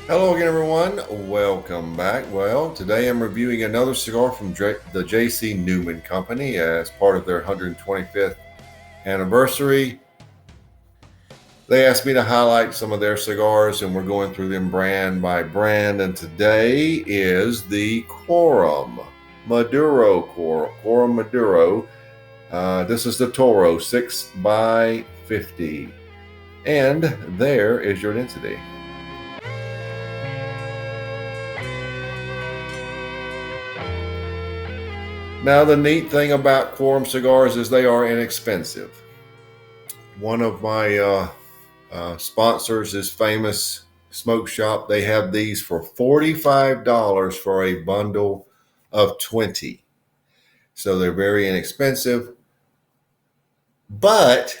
Hello again, everyone. Welcome back. Well, today I'm reviewing another cigar from the J.C. Newman Company as part of their 125th anniversary. They asked me to highlight some of their cigars, and we're going through them brand by brand. And today is the Quorum Maduro. Quorum Maduro. This is the Toro 6x50. And there is your density. Now, the neat thing about Quorum cigars is they are inexpensive. One of my sponsors is Famous Smoke Shop. They have these for $45 for a bundle of 20. So they're very inexpensive, but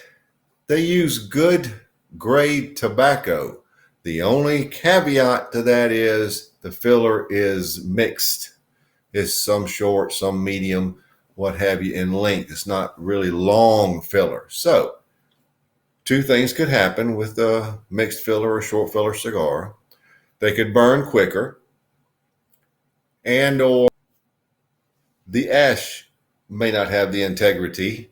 they use good grade tobacco. The only caveat to that is the filler is mixed. It's some short, some medium, what have you, in length. It's not really long filler. So, two things could happen with a mixed filler or short filler cigar. They could burn quicker, and or the ash may not have the integrity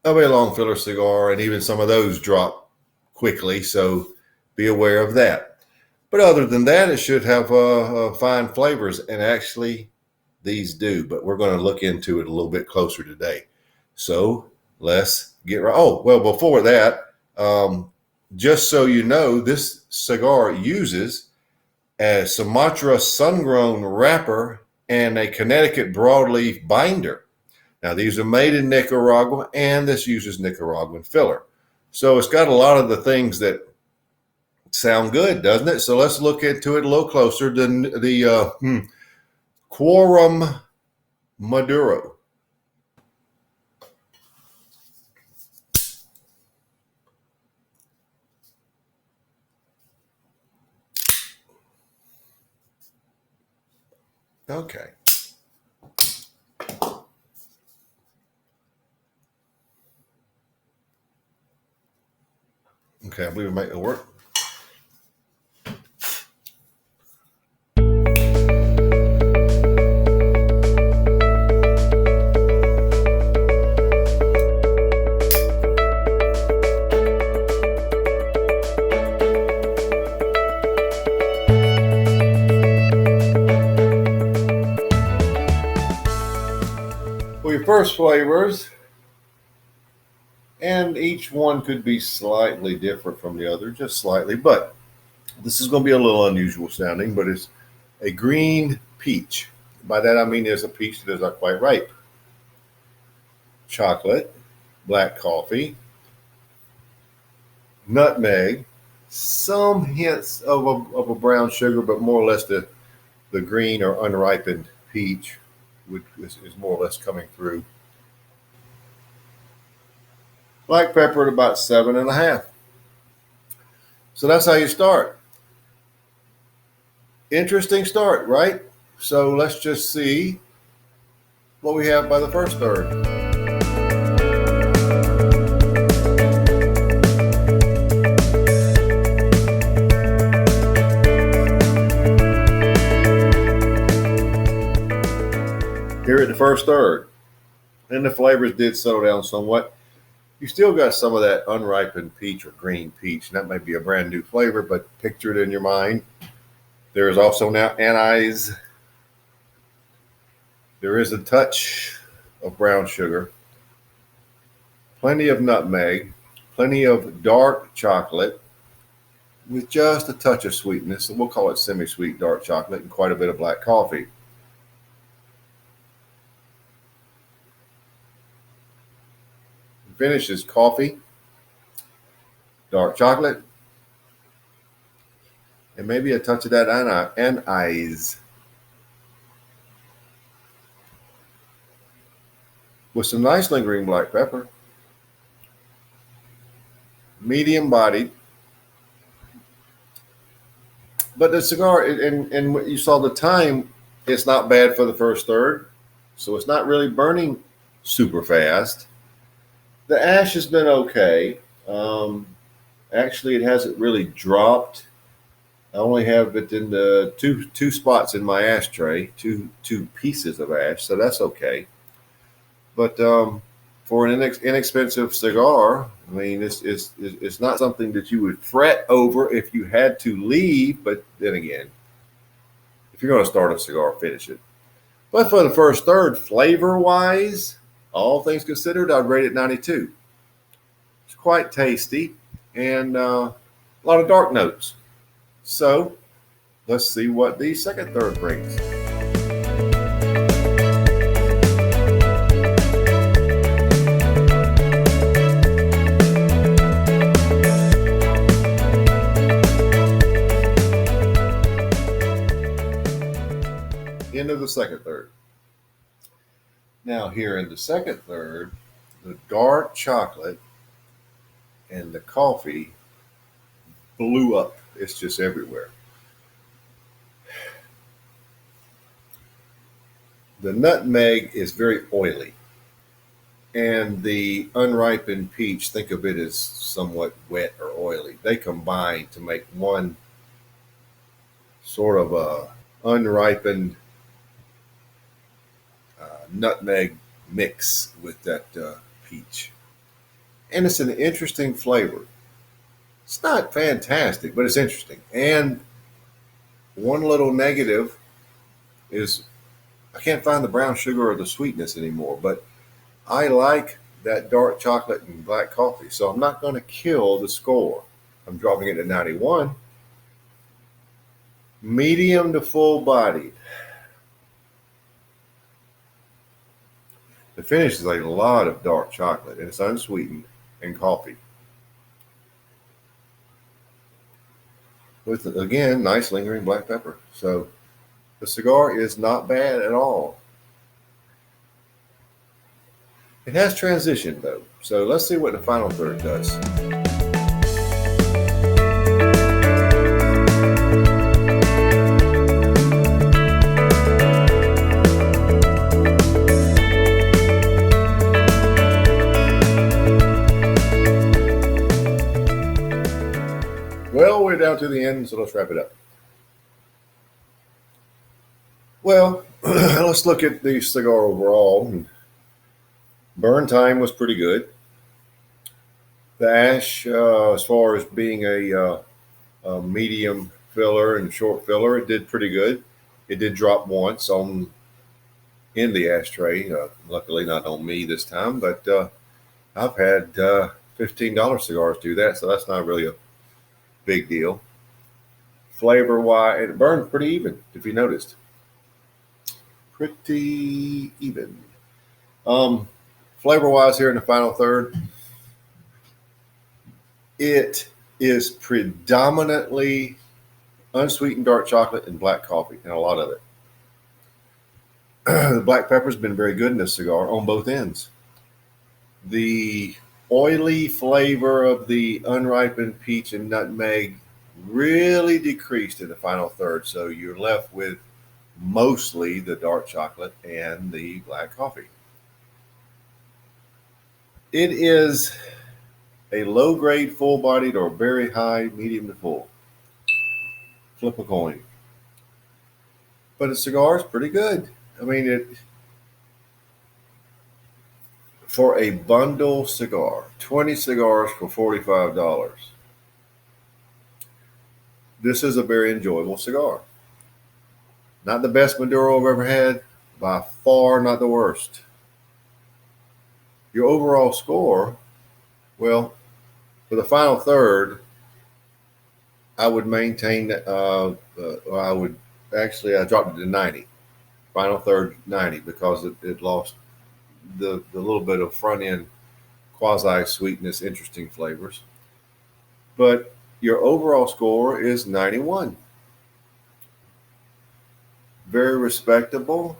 of a long filler cigar, and even some of those drop quickly. So, be aware of that. But other than that, it should have fine flavors, and actually these do, but we're going to look into it a little bit closer today. So let's get right. Oh, well, before that, just so you know, this cigar uses a Sumatra sun-grown wrapper and a Connecticut broadleaf binder. Now, these are made in Nicaragua, and this uses Nicaraguan filler. So it's got a lot of the things that sound good, doesn't it? So let's look into it a little closer. The Quorum Maduro. Okay. Okay, I believe it might work. Well, your first flavors, and each one could be slightly different from the other, just slightly, but this is going to be a little unusual sounding, but it's a green peach. By that I mean there's a peach that is not quite ripe. Chocolate, black coffee, nutmeg, some hints of a brown sugar, but more or less the green or unripened peach is more or less coming through. Black pepper at about 7.5. So that's how you start. Interesting start, right? So let's just see what we have by the first third. Here at the first third, and the flavors did settle down somewhat. You still got some of that unripened peach or green peach, and that might be a brand new flavor, but picture it in your mind. There is also now anise. There is a touch of brown sugar, plenty of nutmeg, plenty of dark chocolate with just a touch of sweetness. So we'll call it semi-sweet dark chocolate, and quite a bit of black coffee. Finish is coffee, dark chocolate, and maybe a touch of that anise with some nice lingering black pepper. Medium bodied. But the cigar, and what you saw the time, it's not bad for the first third. So it's not really burning super fast. The ash has been okay. Actually, it hasn't really dropped I only have it in the two spots in my ashtray, two pieces of ash, so that's okay. But for an inexpensive cigar, I mean, it's not something that you would fret over if you had to leave. But then again, if you're going to start a cigar, finish it. But for the first third, flavor wise, all things considered, I'd rate it 92. It's quite tasty and a lot of dark notes. So let's see what the second third brings. End of the second third. Now, here in the second third, the dark chocolate and the coffee blew up. It's just everywhere. The nutmeg is very oily, and the unripened peach, think of it as somewhat wet or oily. They combine to make one sort of a unripened nutmeg mix with that peach. And it's an interesting flavor. It's not fantastic, but it's interesting. And one little negative is I can't find the brown sugar or the sweetness anymore, but I like that dark chocolate and black coffee, so I'm not going to kill the score. I'm dropping it to 91. Medium to full bodied. The finish is a lot of dark chocolate, and it's unsweetened, and coffee. With, again, nice lingering black pepper. So the cigar is not bad at all. It has transitioned, though. So let's see what the final third does. Well, we're down to the end, so let's wrap it up. Well, let's look at the cigar overall. Burn time was pretty good. The ash, as far as being a medium filler and short filler, it did pretty good. It did drop once on in the ashtray. Luckily, not on me this time, but I've had $15 cigars do that, so that's not really a big deal. Flavor wise, it burned pretty even, if you noticed. Pretty even. Flavor wise, here in the final third, it is predominantly unsweetened dark chocolate and black coffee, and a lot of it. The black pepper's been very good in this cigar on both ends. The oily flavor of the unripened peach and nutmeg really decreased in the final third, so you're left with mostly the dark chocolate and the black coffee. It is a low grade full bodied or very high medium to full. Flip a coin. But a cigar is pretty good. I mean, it for a bundle cigar, 20 cigars for $45. This is a very enjoyable cigar. Not the best Maduro I've ever had, by far not the worst. Your overall score, well, for the final third, I would maintain, I dropped it to 90. Final third, 90, because it lost the little bit of front end quasi sweetness, interesting flavors. But your overall score is 91. Very respectable,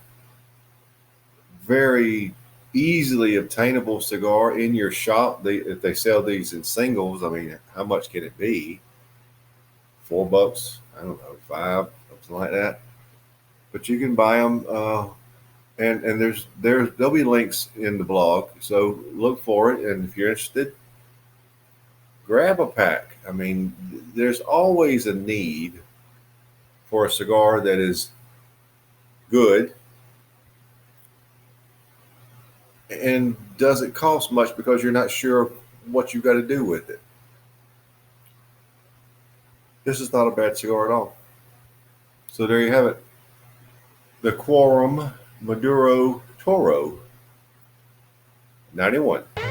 very easily obtainable cigar in your shop. If they sell these in singles, I mean, how much can it be? $4? I don't know, $5, something like that. But you can buy them, and there'll be links in the blog. So look for it, and if you're interested, grab a pack. I mean, there's always a need for a cigar that is good and doesn't cost much because you're not sure what you got to do with it. This is not a bad cigar at all. So there you have it. The Quorum Maduro Toro 91.